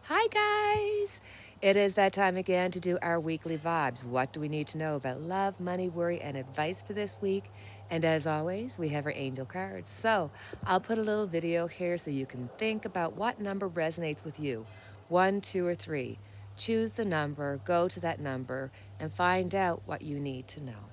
Hi, guys! It is that time again to do our weekly vibes. What do we need to know about love, money, worry, and advice for this week? And as always, we have our angel cards. So I'll put a little video here so you can think about what number resonates with you, one, two, or three. Choose the number, go to that number, and find out what you need to know.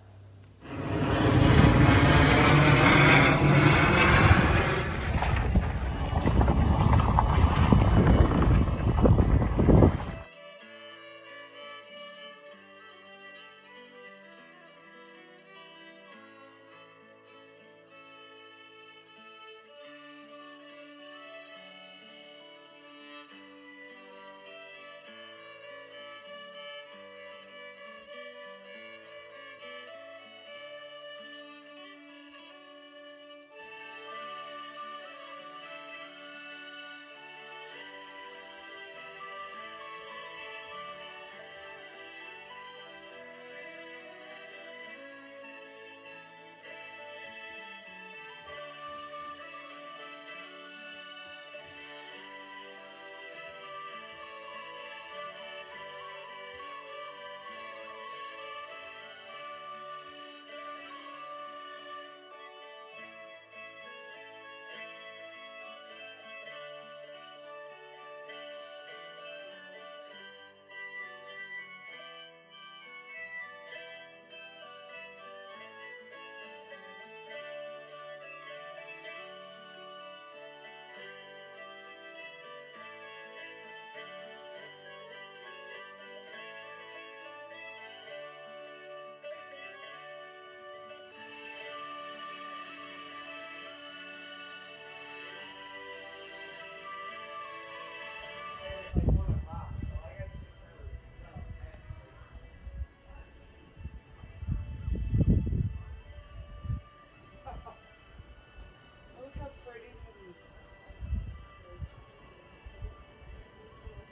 Look how pretty these.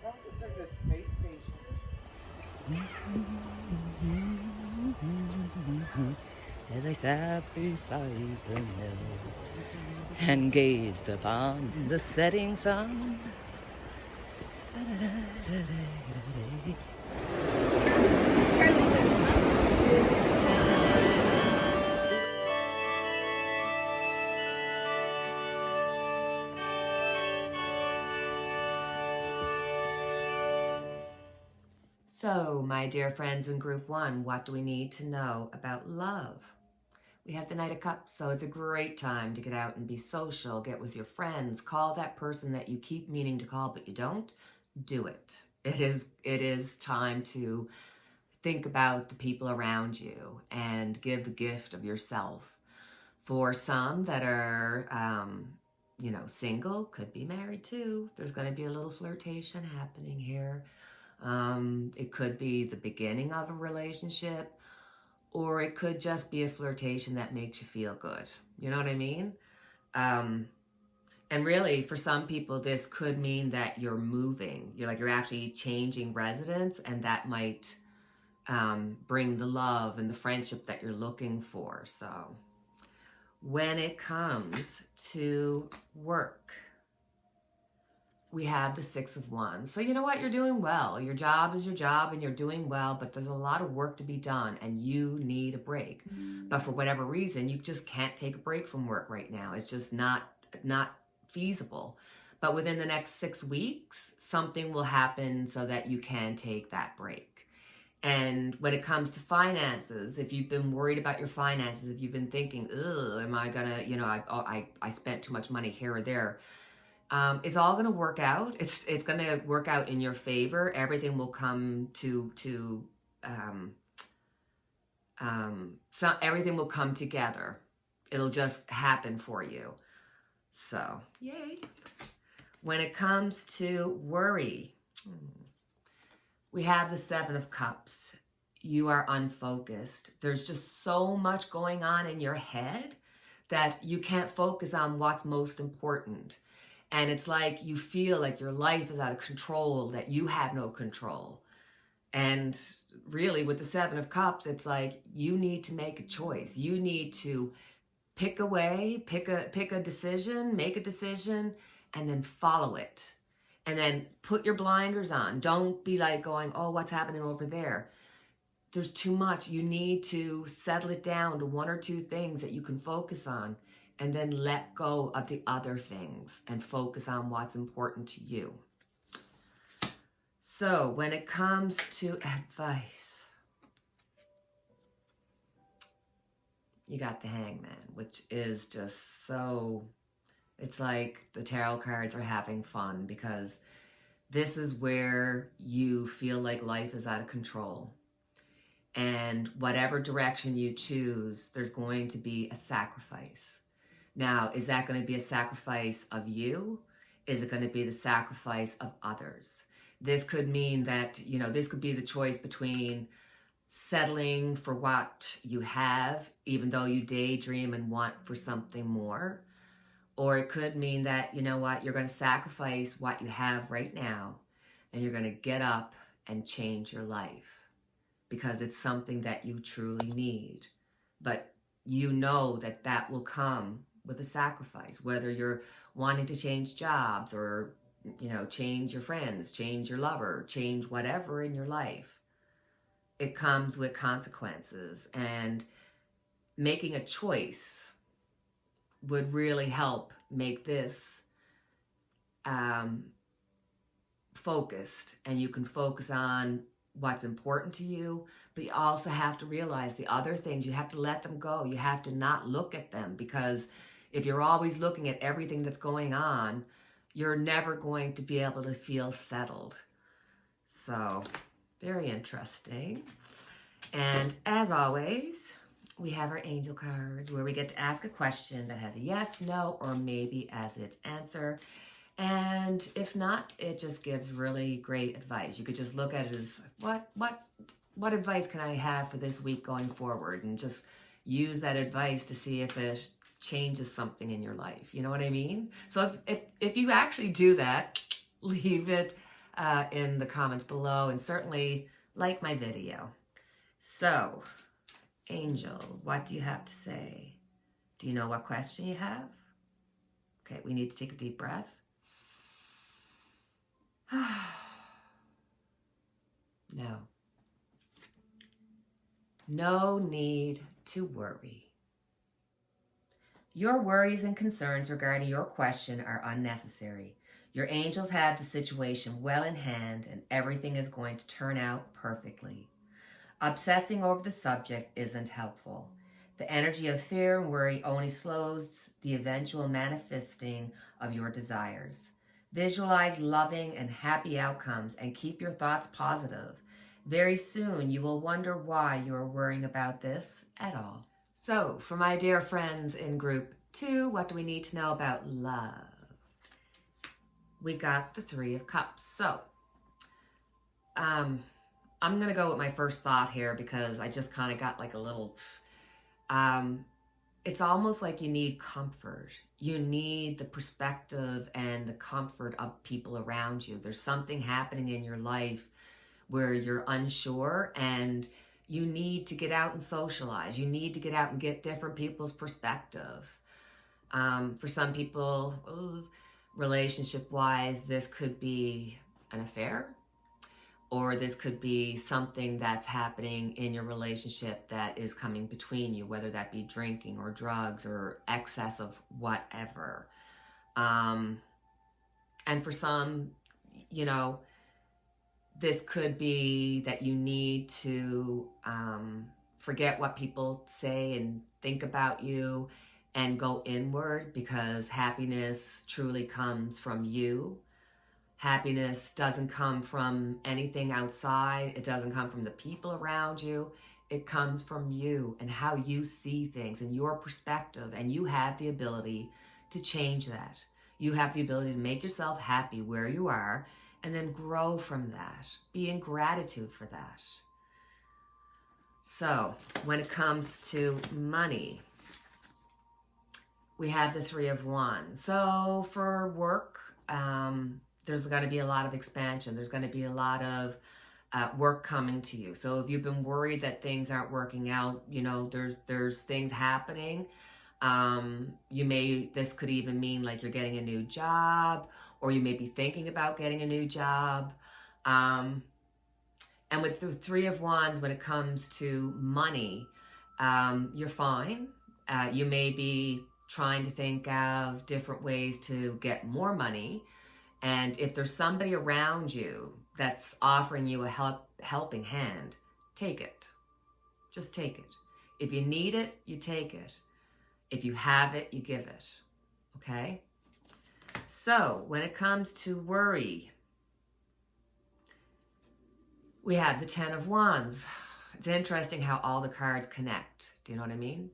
That looks like a space station. As I sat beside the mill and gazed upon the setting sun. So, my dear friends in Group 1, what do we need to know about love? We have the Knight of Cups, so it's a great time to get out and be social, get with your friends, call that person that you keep meaning to call but you don't. Do it. It is time to think about the people around you and give the gift of yourself. For some that are, single, could be married too. There's going to be a little flirtation happening here. It could be the beginning of a relationship, or it could just be a flirtation that makes you feel good. You know what I mean? Um, and really, for some people, this could mean that you're moving. You're actually changing residence, and that might bring the love and the friendship that you're looking for. So, when it comes to work, we have the Six of Wands. So you know what? You're doing well. Your job is your job and you're doing well, but there's a lot of work to be done and you need a break. But for whatever reason, you just can't take a break from work right now. It's just not feasible. But within the next 6 weeks, something will happen so that you can take that break. And when it comes to finances, if you've been worried about your finances, if you've been thinking, ugh, am I gonna, I spent too much money here or there, it's all going to work out. It's going to work out in your favor. Everything will come so everything will come together. It'll just happen for you. So, yay. When it comes to worry, we have the Seven of Cups. You are unfocused. There's just so much going on in your head that you can't focus on what's most important. And it's like you feel like your life is out of control, that you have no control. And really, with the Seven of Cups, it's like you need to make a choice. You need to pick a way, pick a decision, make a decision, and then follow it. And then put your blinders on. Don't be like going, oh, what's happening over there? There's too much. You need to settle it down to one or two things that you can focus on, and then let go of the other things and focus on what's important to you. So when it comes to advice, you got the Hangman, which is just so, it's like the tarot cards are having fun, because this is where you feel like life is out of control. And whatever direction you choose, there's going to be a sacrifice. Now, is that going to be a sacrifice of you? Is it going to be the sacrifice of others? This could mean that, you know, this could be the choice between settling for what you have, even though you daydream and want for something more. Or it could mean that, you know what, you're going to sacrifice what you have right now, and you're going to get up and change your life, because it's something that you truly need. But you know that that will come with a sacrifice, whether you're wanting to change jobs or, you know, change your friends, change your lover, change whatever in your life. It comes with consequences, and making a choice would really help make this focused, and you can focus on what's important to you, but you also have to realize the other things, you have to let them go. You have to not look at them, because if you're always looking at everything that's going on, you're never going to be able to feel settled. So, very interesting. And as always, we have our angel cards, where we get to ask a question that has a yes, no, or maybe as its answer. And if not, it just gives really great advice. You could just look at it as, what advice can I have for this week going forward? And just use that advice to see if it changes something in your life. You know what I mean? So if you actually do that, leave it in the comments below, and certainly like my video. So, Angel, what do you have to say? Do you know what question you have? Okay, we need to take a deep breath. No. No need to worry. Your worries and concerns regarding your question are unnecessary. Your angels have the situation well in hand, and everything is going to turn out perfectly. Obsessing over the subject isn't helpful. The energy of fear and worry only slows the eventual manifesting of your desires. Visualize loving and happy outcomes, and keep your thoughts positive. Very soon you will wonder why you are worrying about this at all. So, for my dear friends in group 2, what do we need to know about love? We got the 3 of Cups. So, I'm going to go with my first thought here, because I just kind of got like a little, it's almost like you need comfort. You need the perspective and the comfort of people around you. There's something happening in your life where you're unsure, and you need to get out and socialize. You need to get out and get different people's perspective. For some people, relationship-wise, this could be an affair, or this could be something that's happening in your relationship that is coming between you, whether that be drinking or drugs or excess of whatever. And for some, you know, this could be that you need to forget what people say and think about you, and go inward, because happiness truly comes from you. Happiness doesn't come from anything outside. It doesn't come from the people around you. It comes from you and how you see things and your perspective. And you have the ability to change that. You have the ability to make yourself happy where you are, and then grow from that. Be in gratitude for that. So, when it comes to money, we have the 3 of Wands. So, for work, there's going to be a lot of expansion. There's going to be a lot of work coming to you. So if you've been worried that things aren't working out, you know, there's things happening. This could even mean like you're getting a new job, or you may be thinking about getting a new job. And with the Three of Wands, when it comes to money, you're fine. You may be trying to think of different ways to get more money. And if there's somebody around you that's offering you a helping hand, take it. Just take it. If you need it, you take it. If you have it, you give it. Okay? So, when it comes to worry, we have the Ten of Wands. It's interesting how all the cards connect. Do you know what I mean?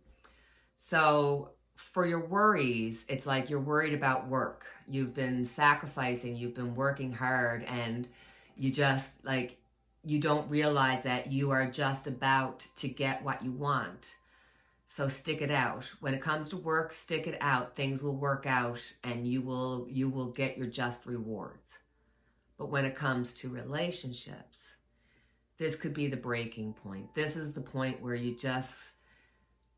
So, for your worries, it's like you're worried about work. You've been sacrificing, you've been working hard, and you just like, you don't realize that you are just about to get what you want. So stick it out. When it comes to work, stick it out. Things will work out and you will get your just rewards. But when it comes to relationships, this could be the breaking point. This is the point where you just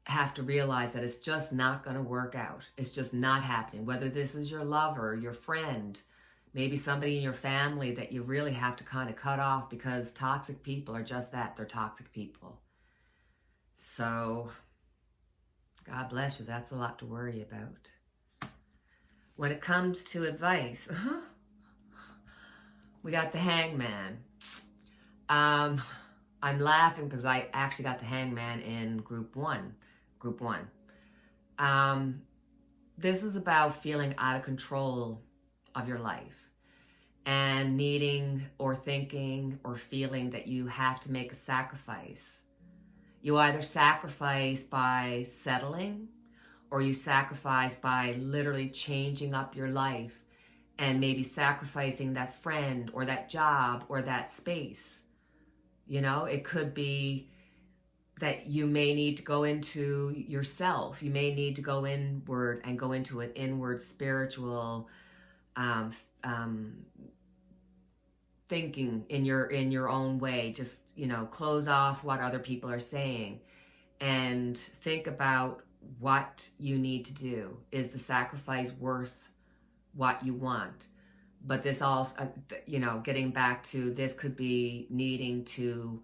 have to realize that it's just not going to work out. It's just not happening. Whether this is your lover, your friend, maybe somebody in your family that you really have to kind of cut off, because toxic people are just that. They're toxic people. So, God bless you. That's a lot to worry about. When it comes to advice, we got the Hangman. I'm laughing because I actually got the Hangman in group one. This is about feeling out of control of your life and needing or thinking or feeling that you have to make a sacrifice. You either sacrifice by settling, or you sacrifice by literally changing up your life and maybe sacrificing that friend or that job or that space. You know, it could be that you may need to go into yourself. You may need to go inward and go into an inward spiritual thinking in your own way. Just, you know, close off what other people are saying and think about what you need to do. Is the sacrifice worth what you want? But this also, you know, getting back to this could be needing to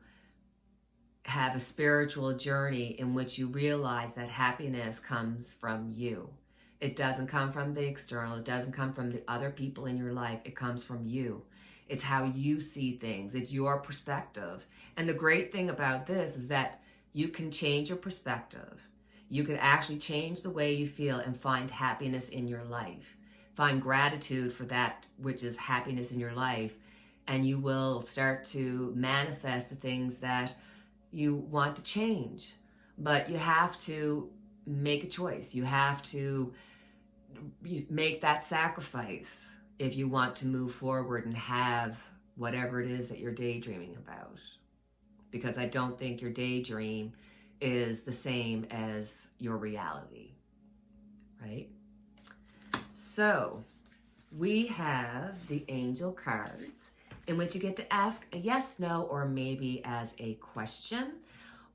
have a spiritual journey in which you realize that happiness comes from you. It doesn't come from the external. It doesn't come from the other people in your life. It comes from you. It's how you see things. It's your perspective. And the great thing about this is that you can change your perspective. You can actually change the way you feel and find happiness in your life. Find gratitude for that which is happiness in your life. And you will start to manifest the things that you want to change. But you have to make a choice. You have to make that sacrifice if you want to move forward and have whatever it is that you're daydreaming about. Because I don't think your daydream is the same as your reality, right? So we have the angel cards, in which you get to ask a yes, no, or maybe as a question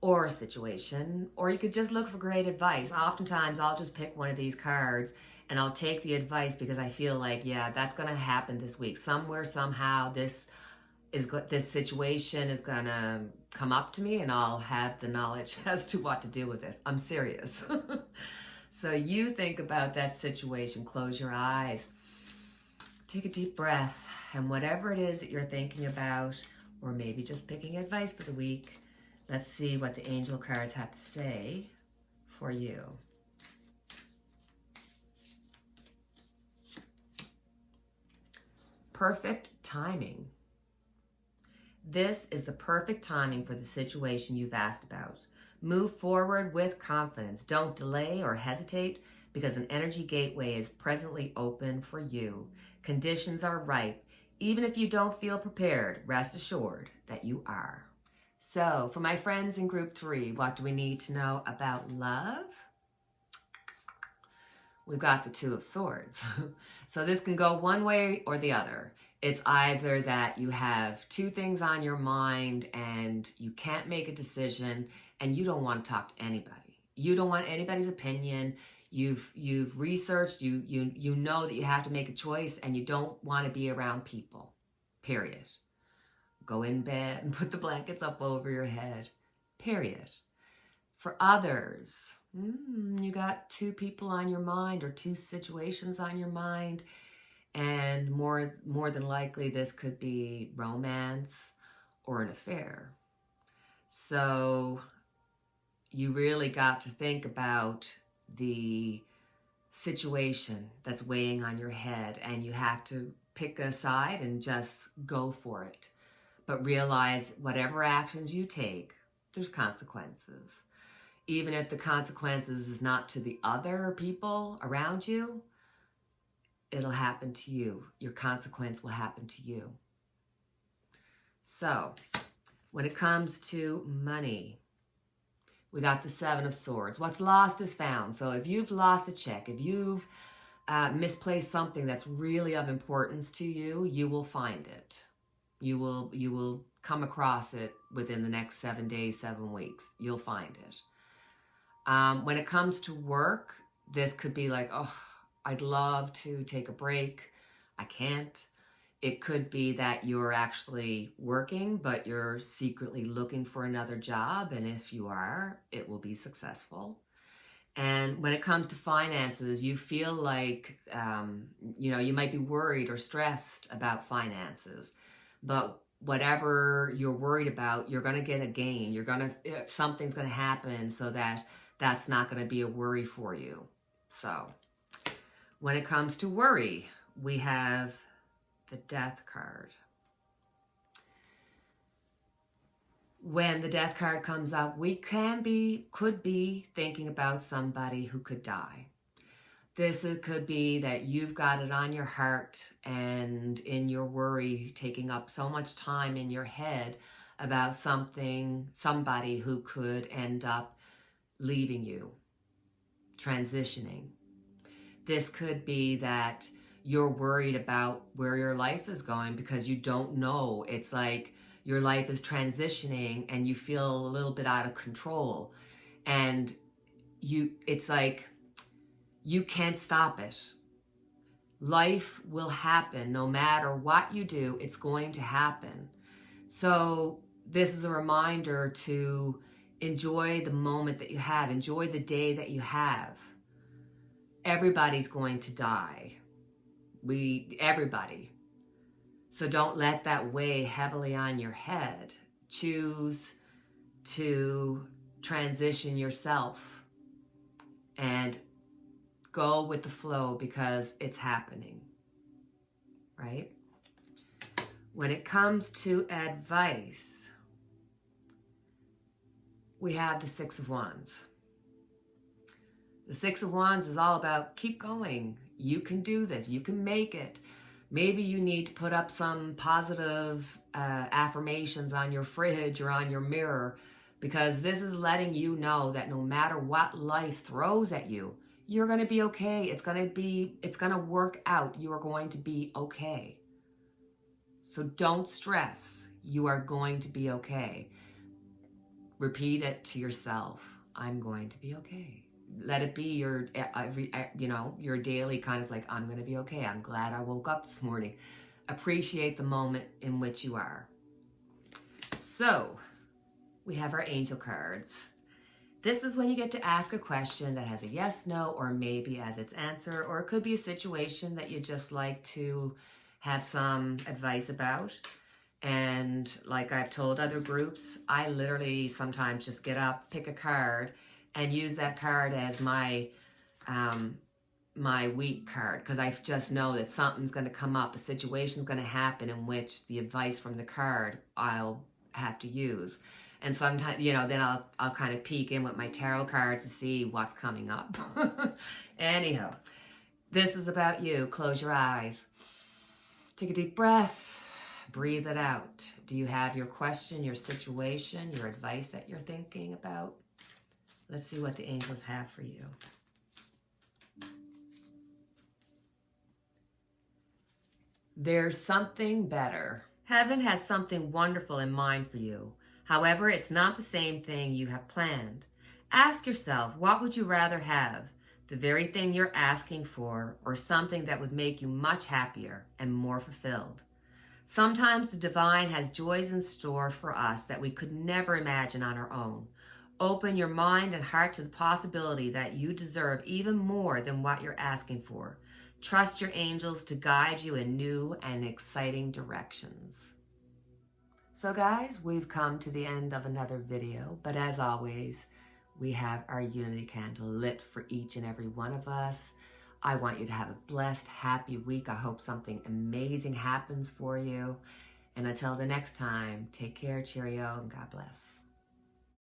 or a situation, or you could just look for great advice. Oftentimes I'll just pick one of these cards and I'll take the advice because I feel like, yeah, that's going to happen this week. Somewhere, somehow, this situation is going to come up to me and I'll have the knowledge as to what to do with it. I'm serious. So you think about that situation, close your eyes, take a deep breath, and whatever it is that you're thinking about, or maybe just picking advice for the week, let's see what the angel cards have to say for you. Perfect timing. This is the perfect timing for the situation you've asked about. Move forward with confidence. Don't delay or hesitate, because an energy gateway is presently open for you. Conditions are ripe. Even if you don't feel prepared, rest assured that you are. So, for my friends in group 3, what do we need to know about love? We've got the Two of Swords. So this can go one way or the other. It's either that you have two things on your mind and you can't make a decision and you don't want to talk to anybody. You don't want anybody's opinion. You've researched, you know that you have to make a choice and you don't want to be around people. Period. Go in bed and put the blankets up over your head. Period. For others, you got 2 people on your mind or 2 situations on your mind, and more than likely this could be romance or an affair. So you really got to think about the situation that's weighing on your head, and you have to pick a side and just go for it. But realize whatever actions you take, there's consequences. Even if the consequences is not to the other people around you, it'll happen to you. Your consequence will happen to you. So, when it comes to money, we got the 7 of Swords. What's lost is found. So if you've lost a check, if you've misplaced something that's really of importance to you, you will find it. You will come across it within the next 7 days, 7 weeks. You'll find it. When it comes to work, this could be like, oh, I'd love to take a break. I can't. It could be that you're actually working, but you're secretly looking for another job. And if you are, it will be successful. And when it comes to finances, you feel like, you might be worried or stressed about finances. But whatever you're worried about, you're going to get a gain. Something's going to happen so that that's not going to be a worry for you. So when it comes to worry, we have the Death card. When the Death card comes up, we could be thinking about somebody who could die. This could be that you've got it on your heart and in your worry, taking up so much time in your head about somebody who could end up leaving you, transitioning. This could be that you're worried about where your life is going because you don't know. It's like your life is transitioning and you feel a little bit out of control. And it's like you can't stop it. Life will happen no matter what you do. It's going to happen. So this is a reminder to enjoy the moment that you have. Enjoy the day that you have. Everybody's going to die. Everybody. So don't let that weigh heavily on your head. Choose to transition yourself and go with the flow because it's happening, right? When it comes to advice, we have the 6 of Wands. The 6 of Wands is all about keep going. You can do this. You can make it. Maybe you need to put up some positive affirmations on your fridge or on your mirror, because this is letting you know that no matter what life throws at you, you're going to be okay. It's going to work out. You are going to be okay. So don't stress. You are going to be okay. Repeat it to yourself. I'm going to be okay. Let it be your daily kind of like, I'm going to be okay. I'm glad I woke up this morning. Appreciate the moment in which you are. So we have our angel cards. This is when you get to ask a question that has a yes, no, or maybe as its answer, or it could be a situation that you just like to have some advice about. And like I've told other groups, I literally sometimes just get up, pick a card, and use that card as my week card, because I just know that something's going to come up, a situation's going to happen in which the advice from the card I'll have to use. And sometimes, then I'll kind of peek in with my tarot cards to see what's coming up. Anyhow, this is about you. Close your eyes. Take a deep breath. Breathe it out. Do you have your question, your situation, your advice that you're thinking about? Let's see what the angels have for you. There's something better. Heaven has something wonderful in mind for you. However, it's not the same thing you have planned. Ask yourself, what would you rather have? the very thing you're asking for, or something that would make you much happier and more fulfilled. Sometimes the divine has joys in store for us that we could never imagine on our own. Open your mind and heart to the possibility that you deserve even more than what you're asking for. Trust your angels to guide you in new and exciting directions. So guys, we've come to the end of another video, but as always, we have our unity candle lit for each and every one of us. I want you to have a blessed, happy week. I hope something amazing happens for you. And until the next time, take care, cheerio, and God bless.